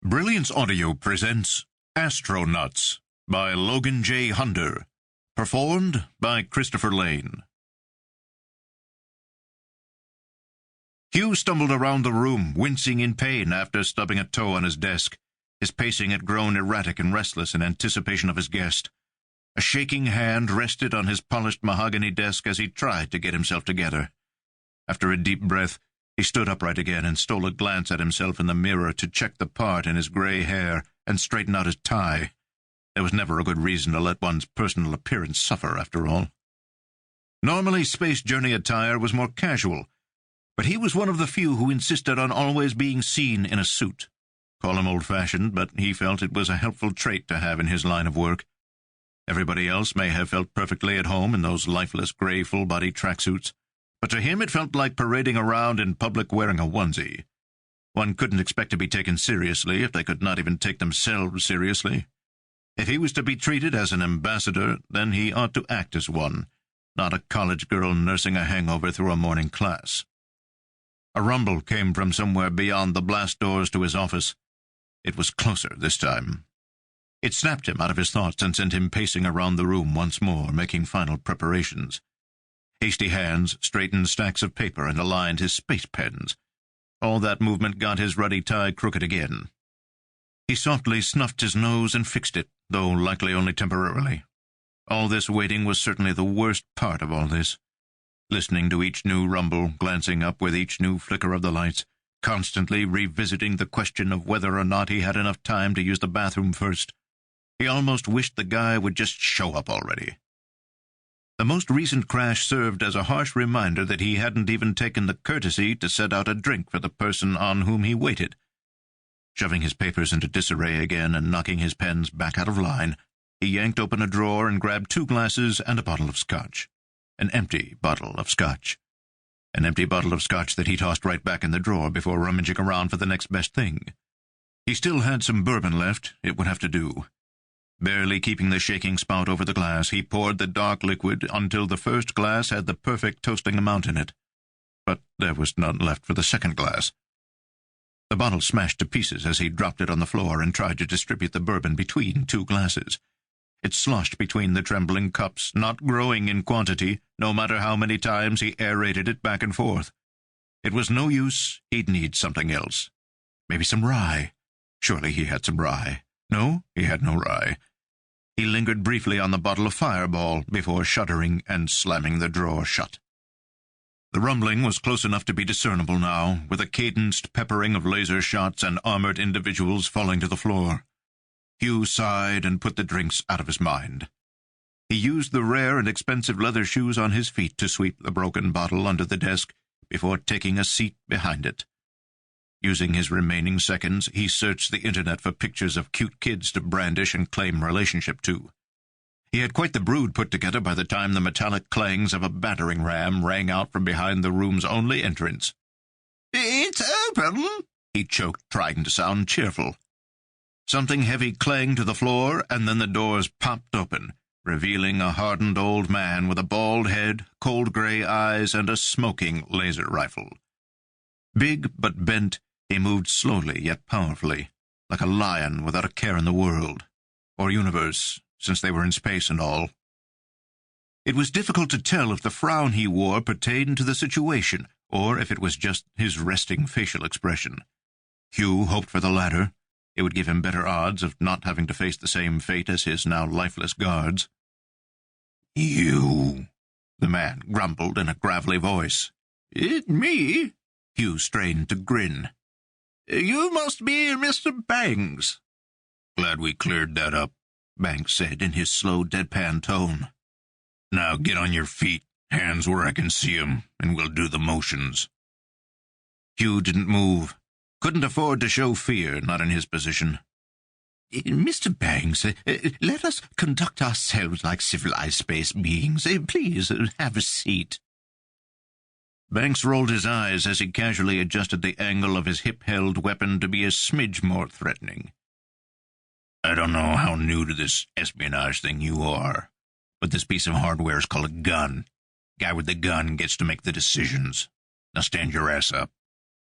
Brilliance Audio presents Astro-Nuts by Logan J. Hunder, performed by Christopher Lane. Hugh stumbled around the room, wincing in pain after stubbing a toe on his desk. His pacing had grown erratic and restless in anticipation of his guest. A shaking hand rested on his polished mahogany desk as he tried to get himself together. After a deep breath, he stood upright again and stole a glance at himself in the mirror to check the part in his gray hair and straighten out his tie. There was never a good reason to let one's personal appearance suffer, after all. Normally, space journey attire was more casual, but he was one of the few who insisted on always being seen in a suit. Call him old-fashioned, but he felt it was a helpful trait to have in his line of work. Everybody else may have felt perfectly at home in those lifeless gray full-body tracksuits, but to him it felt like parading around in public wearing a onesie. One couldn't expect to be taken seriously if they could not even take themselves seriously. If he was to be treated as an ambassador, then he ought to act as one, not a college girl nursing a hangover through a morning class. A rumble came from somewhere beyond the blast doors to his office. It was closer this time. It snapped him out of his thoughts and sent him pacing around the room once more, making final preparations. Hasty hands straightened stacks of paper and aligned his space pens. All that movement got his ruddy tie crooked again. He softly snuffed his nose and fixed it, though likely only temporarily. All this waiting was certainly the worst part of all this. Listening to each new rumble, glancing up with each new flicker of the lights, constantly revisiting the question of whether or not he had enough time to use the bathroom first. He almost wished the guy would just show up already. The most recent crash served as a harsh reminder that he hadn't even taken the courtesy to set out a drink for the person on whom he waited. Shoving his papers into disarray again and knocking his pens back out of line, he yanked open a drawer and grabbed 2 glasses and a bottle of scotch. An empty bottle of scotch. An empty bottle of scotch that he tossed right back in the drawer before rummaging around for the next best thing. He still had some bourbon left. It would have to do. Barely keeping the shaking spout over the glass, he poured the dark liquid until the first glass had the perfect toasting amount in it. But there was none left for the second glass. The bottle smashed to pieces as he dropped it on the floor and tried to distribute the bourbon between 2 glasses. It sloshed between the trembling cups, not growing in quantity, no matter how many times he aerated it back and forth. It was no use. He'd need something else. Maybe some rye. Surely he had some rye. No, he had no rye. He lingered briefly on the bottle of Fireball before shuddering and slamming the drawer shut. The rumbling was close enough to be discernible now, with a cadenced peppering of laser shots and armored individuals falling to the floor. Hugh sighed and put the drinks out of his mind. He used the rare and expensive leather shoes on his feet to sweep the broken bottle under the desk before taking a seat behind it. Using his remaining seconds, he searched the internet for pictures of cute kids to brandish and claim relationship to. He had quite the brood put together by the time the metallic clangs of a battering ram rang out from behind the room's only entrance. "It's open," he choked, trying to sound cheerful. Something heavy clanged to the floor, and then the doors popped open, revealing a hardened old man with a bald head, cold gray eyes, and a smoking laser rifle. Big but bent, he moved slowly yet powerfully, like a lion without a care in the world, or universe, since they were in space and all. It was difficult to tell if the frown he wore pertained to the situation, or if it was just his resting facial expression. Hugh hoped for the latter. It would give him better odds of not having to face the same fate as his now lifeless guards. "You," the man grumbled in a gravelly voice. "It me?" Hugh strained to grin. "You must be Mr. Banks." "Glad we cleared that up," Banks said in his slow, deadpan tone. "Now get on your feet, hands where I can see 'em, and we'll do the motions." Hugh didn't move. Couldn't afford to show fear, not in his position. "Mr. Banks, let us conduct ourselves like civilized space beings. Please, have a seat." Banks rolled his eyes as he casually adjusted the angle of his hip-held weapon to be a smidge more threatening. "I don't know how new to this espionage thing you are, but this piece of hardware is called a gun. Guy with the gun gets to make the decisions. Now stand your ass up."